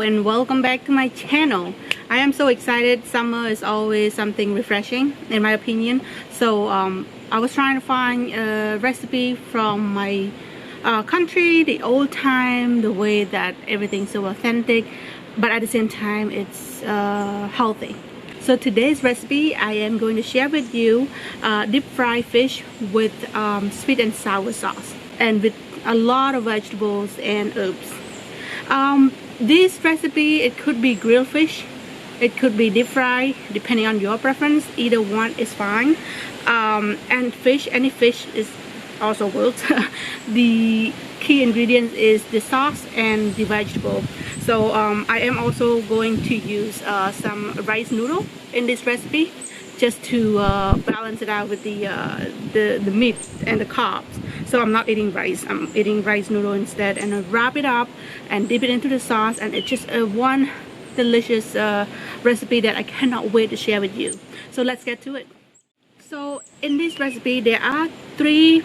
And welcome back to my channel. I am so excited. Summer is always something refreshing in my opinion, so I was trying to find a recipe from my country, the old time, the way that everything's so authentic, but at the same time it's healthy. So today's recipe, I am going to share with you deep fried fish with sweet and sour sauce, and with a lot of vegetables and herbs. This recipe, it could be grilled fish, it could be deep fried, depending on your preference. Either one is fine. And fish, any fish is also works. The key ingredient is the sauce and the vegetable. So I am also going to use some rice noodle in this recipe, just to balance it out with the meat and the carbs. So I'm not eating rice, I'm eating rice noodle instead, and I wrap it up and dip it into the sauce, and it's just one delicious recipe that I cannot wait to share with you. So let's get to it. So in this recipe there are 3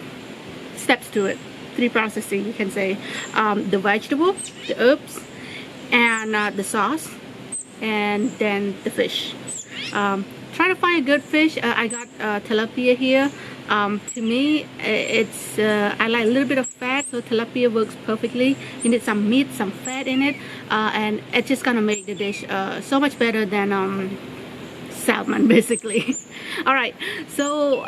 steps to it, 3 processing you can say. The vegetable, the herbs, and the sauce, and then the fish. Try to find a good fish. I got tilapia here. To me, it's I like a little bit of fat, so tilapia works perfectly. You need some meat, some fat in it, and it's just gonna make the dish so much better than salmon, basically. All right, so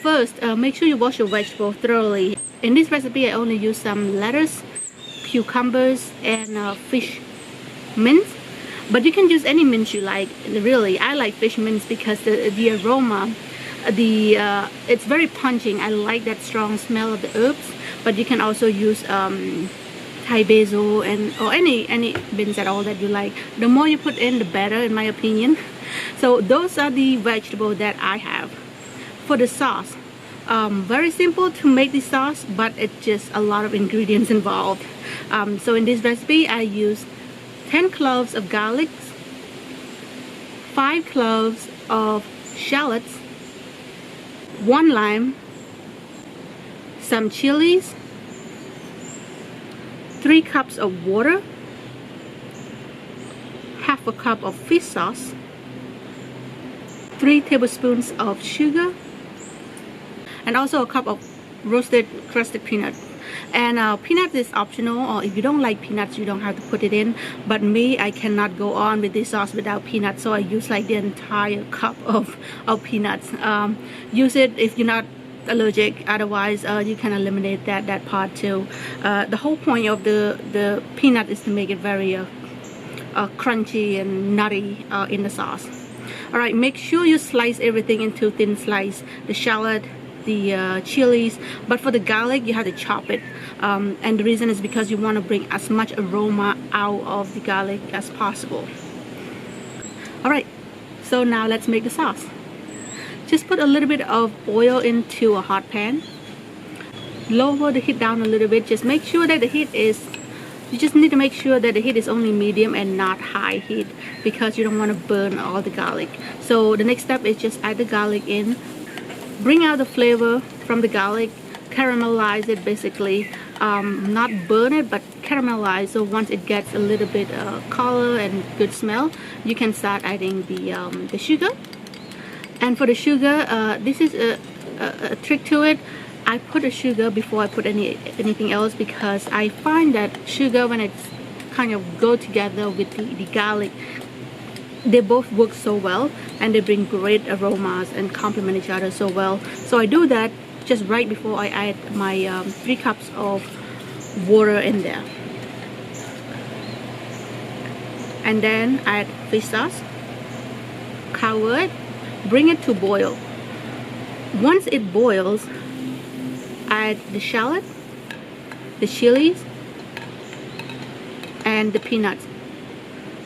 first, make sure you wash your vegetable thoroughly. In this recipe, I only use some lettuce, cucumbers, and fish mince. But you can use any mince you like. Really, I like fish mince because the aroma, it's very punching. I like that strong smell of the herbs. But you can also use Thai basil or any mince at all that you like. The more you put in, the better, in my opinion. So those are the vegetables that I have. For the sauce, very simple to make the sauce, but it's just a lot of ingredients involved. So in this recipe, I use 10 cloves of garlic, 5 cloves of shallots, 1 lime, some chilies, 3 cups of water, half a cup of fish sauce, 3 tablespoons of sugar, and also a cup of roasted crusted peanuts. And peanuts is optional, or if you don't like peanuts, you don't have to put it in. But me, I cannot go on with this sauce without peanuts, so I use like the entire cup of peanuts. Use it if you're not allergic. Otherwise, you can eliminate that part too. The whole point of the peanut is to make it very crunchy and nutty in the sauce. All right, make sure you slice everything into thin slice. The shallot, the chilies, but for the garlic you have to chop it, and the reason is because you want to bring as much aroma out of the garlic as possible. Alright, so now let's make the sauce. Just put a little bit of oil into a hot pan, lower the heat down a little bit. Just make sure that the heat is, you just need to make sure that the heat is only medium and not high heat, because you don't want to burn all the garlic. So the next step is just add the garlic in. Bring out the flavor from the garlic, caramelize it basically, not burn it but caramelize. So once it gets a little bit color and good smell, you can start adding the sugar. And for the sugar, this is a trick to it. I put the sugar before I put anything else, because I find that sugar, when it's kind of go together with the garlic, they both work so well, and they bring great aromas and complement each other so well. So I do that just right before I add my 3 cups of water in there. And then add fish sauce, cover it, bring it to boil. Once it boils, add the shallot, the chilies, and the peanuts.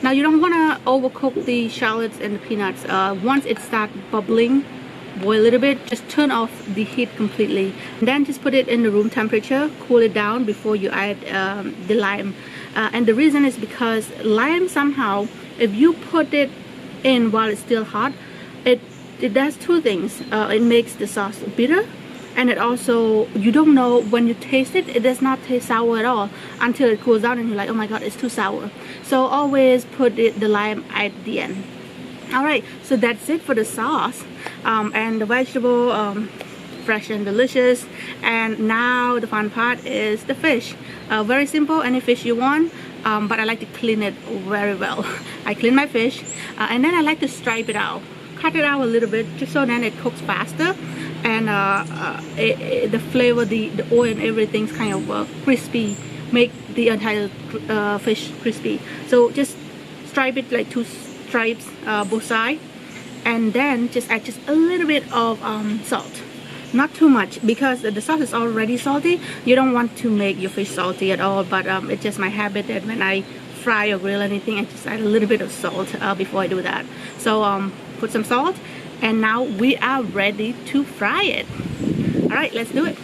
Now you don't want to overcook the shallots and the peanuts. Once it starts bubbling, boil a little bit, just turn off the heat completely. And then just put it in the room temperature, cool it down before you add the lime. And the reason is because lime somehow, if you put it in while it's still hot, it does two things. It makes the sauce bitter, and it also, you don't know when you taste it, it does not taste sour at all until it cools down and you're like, oh my god, it's too sour. So always put the lime at the end. Alright, so that's it for the sauce. And the vegetable, fresh and delicious. And now the fun part is the fish. Very simple, any fish you want, but I like to clean it very well. I clean my fish, and then I like to stripe it out, cut it out a little bit, just so then it cooks faster, and the flavor, the oil and everything's kind of crispy, make the entire fish crispy. So just stripe it like 2 stripes both sides, and then just add just a little bit of salt, not too much, because the sauce is already salty. You don't want to make your fish salty at all, but it's just my habit that when I fry or grill anything, I just add a little bit of salt before I do that. So put some salt, and now we are ready to fry it. All right, let's do it.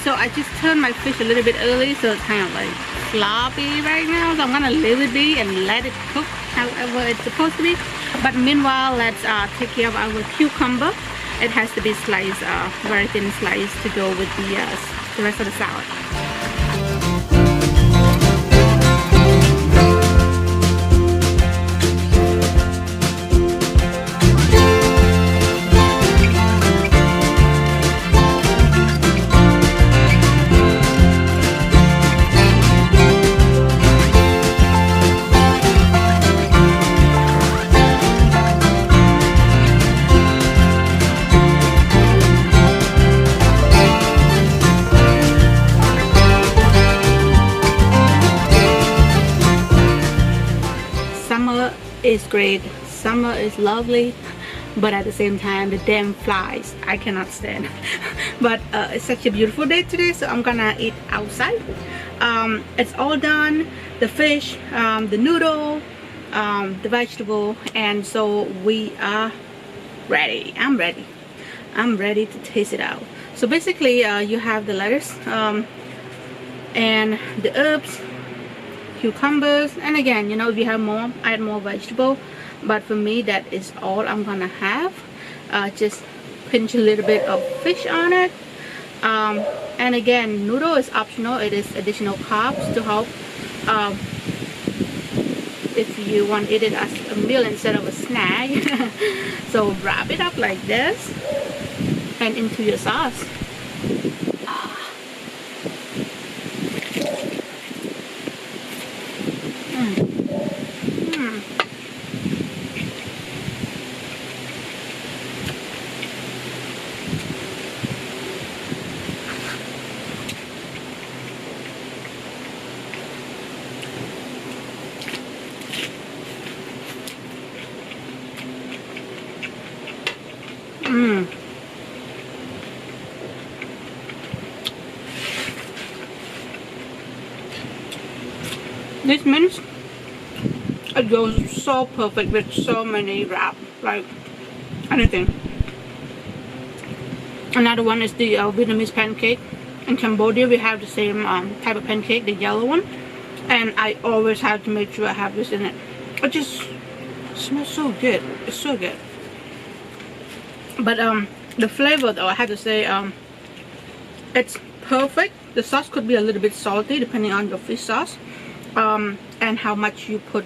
So I just turned my fish a little bit early, so it's kind of like floppy right now. So I'm gonna leave it be and let it cook however it's supposed to be. But meanwhile, let's take care of our cucumber. It has to be sliced, very thin slice, to go with the rest of the salad. Summer is great, summer is lovely, but at the same time the damn flies I cannot stand. But it's such a beautiful day today, so I'm gonna eat outside. It's all done, the fish, the noodle, the vegetable, and so we are ready. I'm ready to taste it out. So basically you have the lettuce and the herbs, cucumbers, and again, you know, if you have more, add more vegetable, but for me that is all I'm gonna have. Just pinch a little bit of fish on it, and again, noodle is optional. It is additional carbs to help if you want to eat it as a meal instead of a snack. So wrap it up like this and into your sauce. This mince, it goes so perfect with so many wrap, like anything. Another one is the Vietnamese pancake. In Cambodia we have the same type of pancake, the yellow one, and I always have to make sure I have this in it. It just smells so good. It's so good. But the flavor though, I have to say, it's perfect. The sauce could be a little bit salty depending on your fish sauce, and how much you put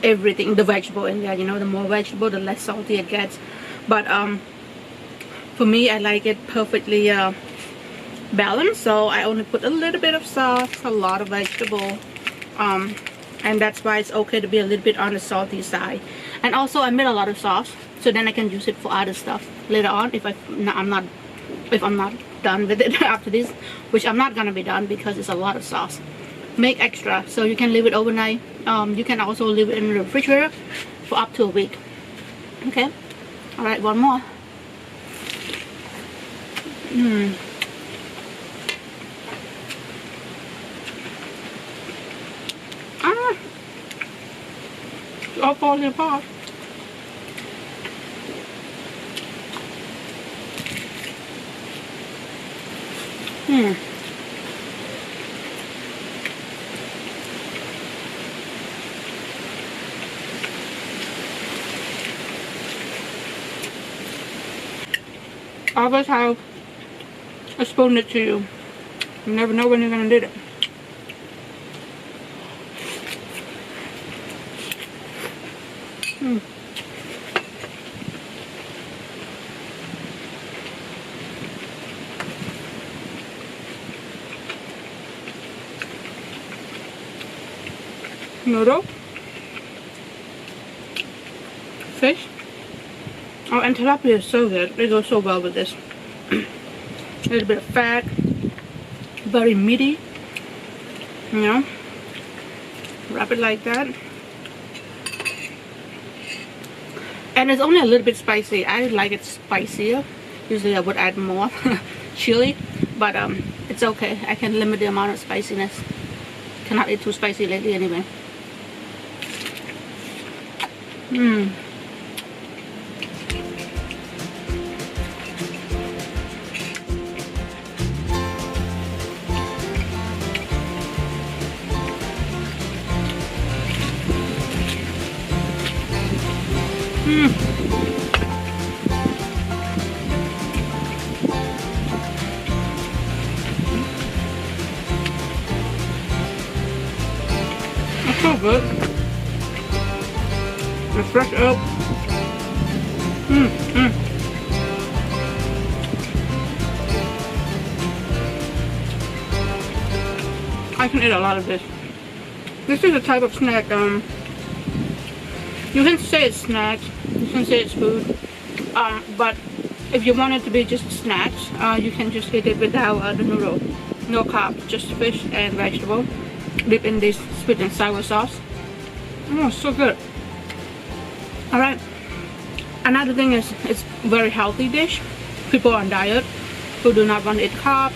everything, the vegetable in there. You know, the more vegetable, the less salty it gets. But for me, I like it perfectly balanced, so I only put a little bit of sauce, a lot of vegetable, and that's why it's okay to be a little bit on the salty side. And also I made a lot of sauce, so then I can use it for other stuff later on if I'm not done with it after this, which I'm not gonna be done because it's a lot of sauce. Make extra so you can leave it overnight. You can also leave it in the refrigerator for up to a week. Okay, all right, one more. It's all falling apart. Always have a spoon it to you. You never know when you're gonna need it. Noodle, fish. Oh, and tilapia is so good. It goes so well with this. A little bit of fat, very meaty. You know, wrap it like that. And it's only a little bit spicy. I like it spicier. Usually I would add more chili, but it's okay. I can limit the amount of spiciness. Cannot eat too spicy lately anyway. It's so good. It's fresh up. I can eat a lot of this. This is a type of snack. You can say it's snacks. You can say it's food. But if you want it to be just snacks, you can just eat it without the noodle. No carb, just fish and vegetable. Dip in this sweet and sour sauce. Oh, so good. Alright. Another thing is it's very healthy dish. People on diet who do not want to eat carbs,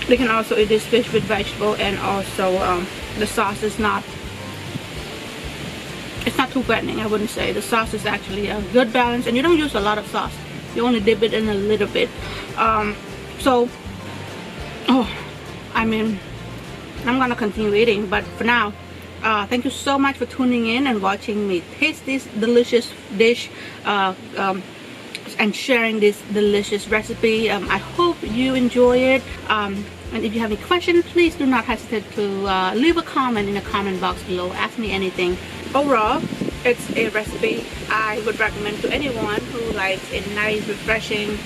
they can also eat this fish with vegetable, and also the sauce is not, it's not too fattening, I wouldn't say. The sauce is actually a good balance, and you don't use a lot of sauce. You only dip it in a little bit. I mean, I'm gonna continue eating, but for now, thank you so much for tuning in and watching me taste this delicious dish and sharing this delicious recipe. I hope you enjoy it. And if you have any questions, please do not hesitate to leave a comment in the comment box below. Ask me anything. Overall, it's a recipe I would recommend to anyone who likes a nice, refreshing,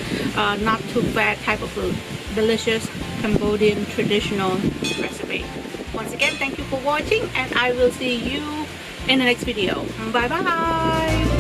not too fat type of food. Delicious Cambodian traditional recipe. Once again, thank you for watching, and I will see you in the next video. Bye bye.